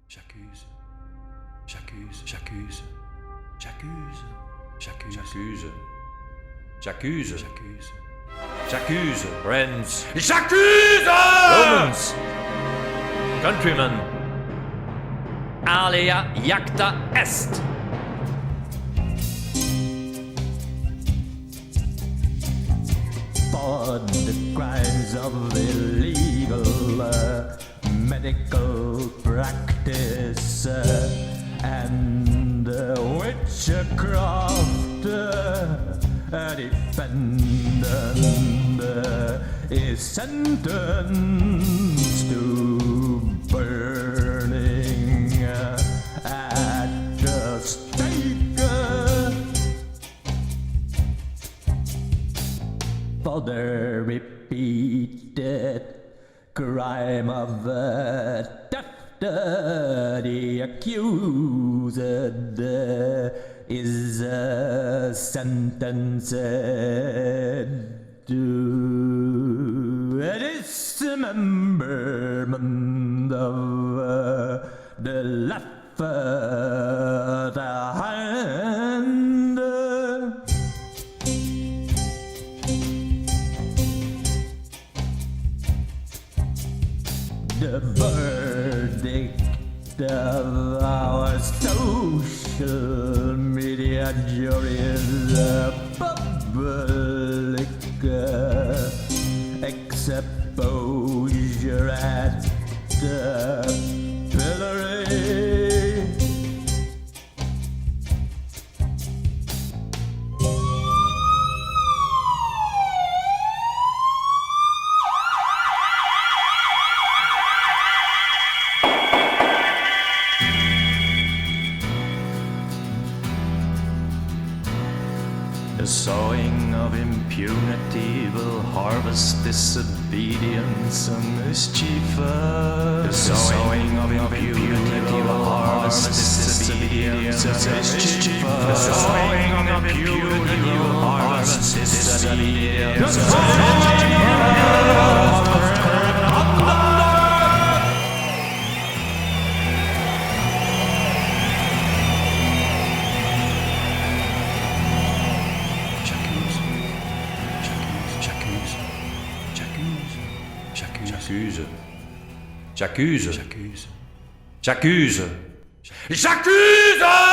J'accuse. J'accuse. J'accuse. J'accuse. J'accuse. J'accuse. J'accuse. J'accuse. J'accuse. Friends. J'accuse! Romans. Countrymen. Alia jacta est. For the crimes of illegal medical practice and witchcraft, a defendant is sentenced to burning at the stake for the repeated crime of theft. The accused is sentenced to dismemberment of the left hand. The verdict of our social media jury is public exposure at the pillory. The sowing of impunity will harvest disobedience and mischief. The sowing of impunity will harvest disobedience and mischief. The sowing of impunity will harvest disobedience and J'accuse. J'accuse. J'accuse. J'accuse.